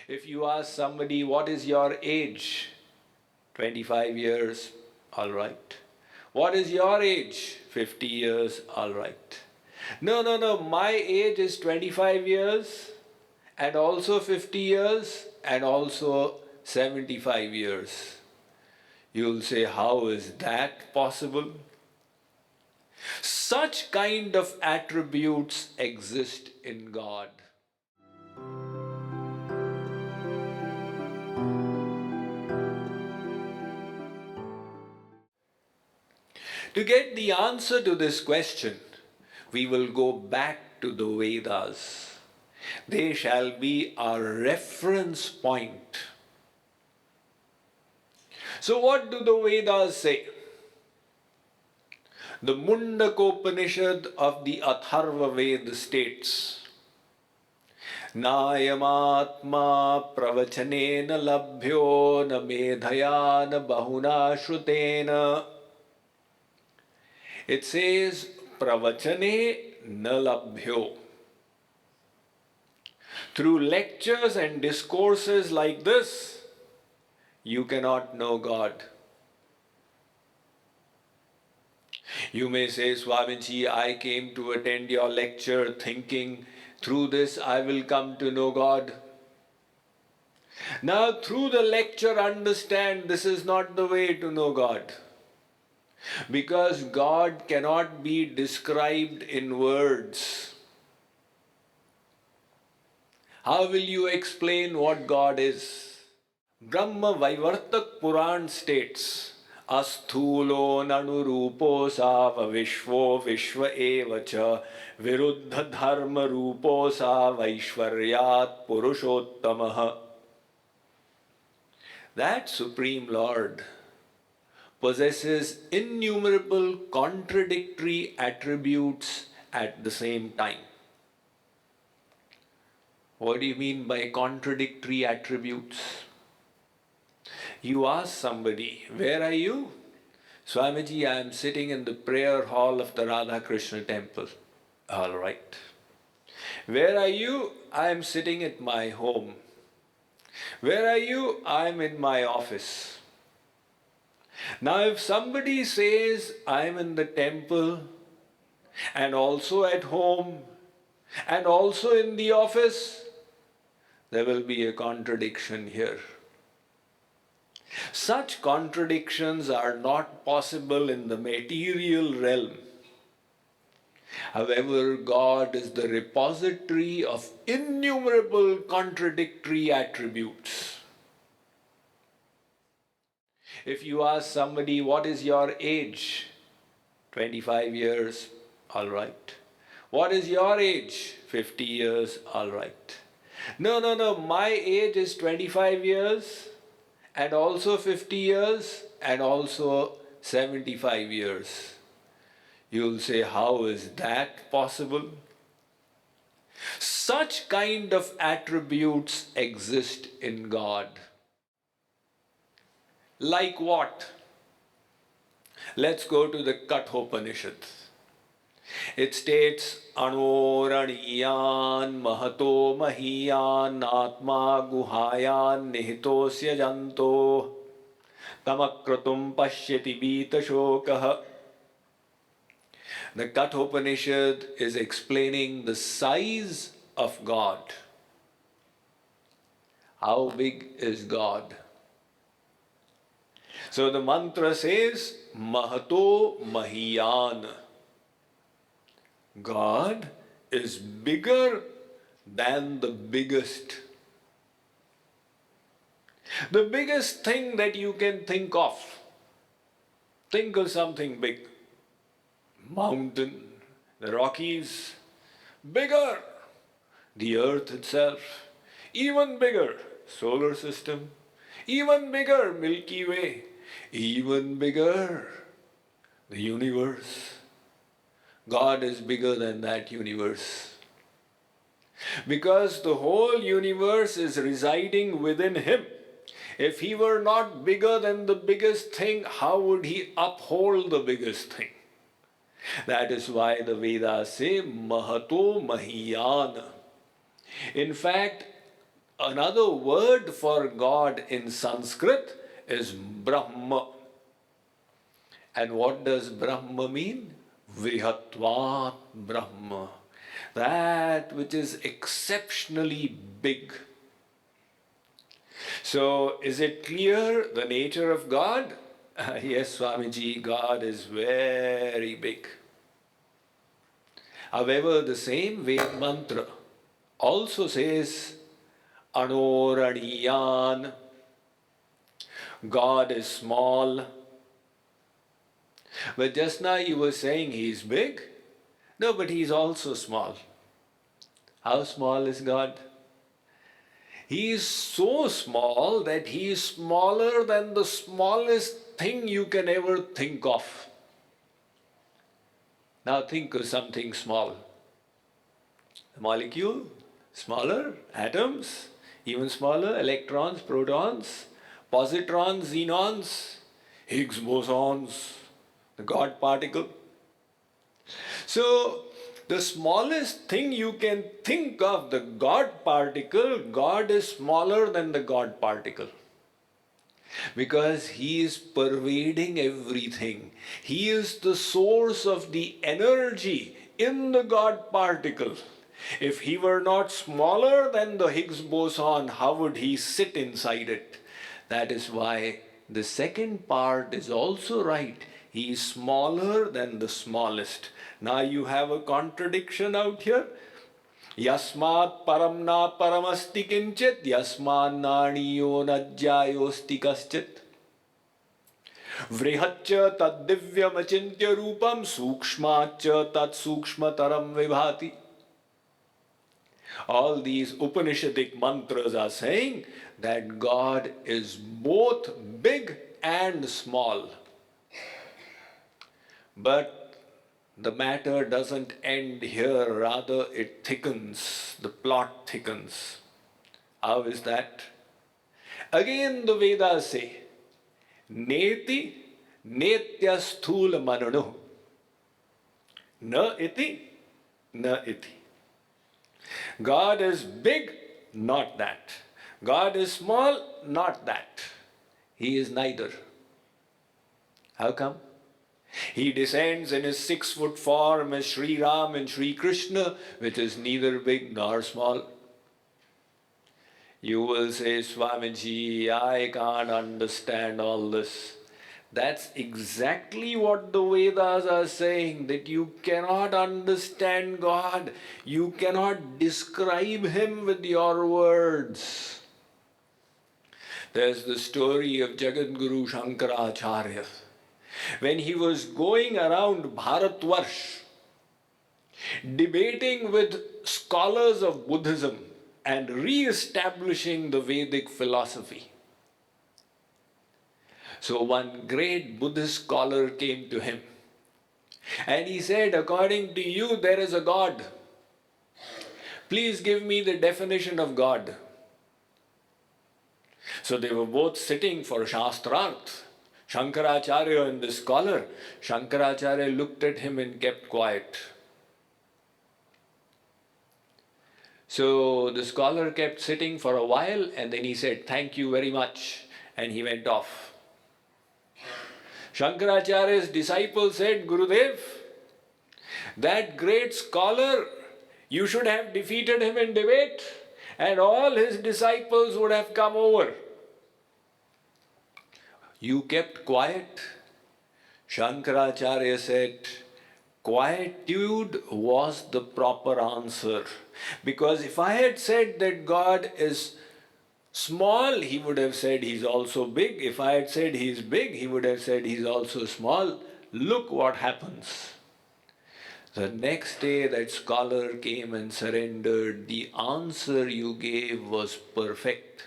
If you ask somebody, what is your age? 25 years, all right. What is your age? 50 years, all right. No, no, no, my age is 25 years and also 50 years and also 75 years. You'll say, how is that possible? Such kind of attributes exist in God. To get the answer to this question, we will go back to the Vedas. They shall be our reference point. So, what do the Vedas say? The Mudakopanishad of the Atharva Veda states, Nayamatma pravachanena labhyo na medhaya bahuna shrutena. It says, pravachane na labhyo. Through lectures and discourses like this, you cannot know God. You may say, Swamiji, I came to attend your lecture thinking through this I will come to know God. Now, through the lecture, understand this is not the way to know God. Because God cannot be described in words. How will you explain what God is? Brahma Vaivartak Puran states, Asthulo nanurupo sava vishvo vishva evacha viruddha dharma rupo sa vaishvaryat purushottamaha. That Supreme Lord possesses innumerable contradictory attributes at the same time. What do you mean by contradictory attributes? You ask somebody, where are you? Swamiji, I am sitting in the prayer hall of the Radha Krishna temple. All right. Where are you? I am sitting at my home. Where are you? I am in my office. Now, if somebody says, I am in the temple and also at home and also in the office, there will be a contradiction here. Such contradictions are not possible in the material realm. However, God is the repository of innumerable contradictory attributes. If you ask somebody, what is your age? 25 years, all right. What is your age? 50 years, all right. No, no, no, my age is 25 years and also 50 years and also 75 years. You'll say, how is that possible? Such kind of attributes exist in God. Like what? Let's go to the Kathopanishad. It states, Anoraniyan mahato mahiyan atma guhayan nihitosya janto tamakratum pashyati bita shokah. The Kathopanishad is explaining the size of God. How big is God? So the mantra says, Mahato Mahiyan. God is bigger than the biggest. The biggest thing that you can think of. Think of something big. Mountain, the Rockies, bigger. The earth itself, even bigger. Solar system, even bigger. Milky Way, even bigger. The universe. God is bigger than that universe. Because the whole universe is residing within Him. If He were not bigger than the biggest thing, how would He uphold the biggest thing? That is why the Vedas say, Mahato Mahiyan. In fact, another word for God in Sanskrit is Brahma. And what does Brahma mean? Vrihatvat Brahma. That which is exceptionally big. So, is it clear the nature of God? Yes, Swamiji, God is very big. However, the same Ved mantra also says Anoraniyan. God is small. But just now you were saying he is big. No, but he is also small. How small is God? He is so small that he is smaller than the smallest thing you can ever think of. Now think of something small. A molecule, smaller, atoms, even smaller, electrons, protons, positrons, xenons, Higgs bosons, the God particle. So, the smallest thing you can think of, the God particle, God is smaller than the God particle. Because he is pervading everything. He is the source of the energy in the God particle. If he were not smaller than the Higgs boson, how would he sit inside it? That is why the second part is also right. He is smaller than the smallest. Now you have a contradiction out here. Yasmat param na paramasti kinchit, yasman naniyo najjayosti kaschit. Vrihatcha tad divyam achintya rupam, sukshmacha tad sukshmataram vibhati. All these Upanishadic mantras are saying that God is both big and small. But the matter doesn't end here, rather it thickens, the plot thickens. How is that? Again the Vedas say, Neti netya sthula mananu. Na iti, na iti. God is big, not that. God is small, not that. He is neither. How come? He descends in his 6-foot form as Sri Ram and Sri Krishna, which is neither big nor small. You will say, Swamiji, I can't understand all this. That's exactly what the Vedas are saying, that you cannot understand God. You cannot describe him with your words. There's the story of Jagadguru Shankaracharya. When he was going around Bharatvarsh, debating with scholars of Buddhism and re-establishing the Vedic philosophy. So one great Buddhist scholar came to him and he said, according to you, there is a God. Please give me the definition of God. So they were both sitting for Shastrarth. Shankaracharya and the scholar. Shankaracharya looked at him and kept quiet. So the scholar kept sitting for a while and then he said, thank you very much. And he went off. Shankaracharya's disciple said, Gurudev, that great scholar, you should have defeated him in debate and all his disciples would have come over. You kept quiet. Shankaracharya said, quietude was the proper answer. Because if I had said that God is small, he would have said he's also big. If I had said he's big, he would have said he's also small. Look what happens. The next day that scholar came and surrendered. The answer you gave was perfect.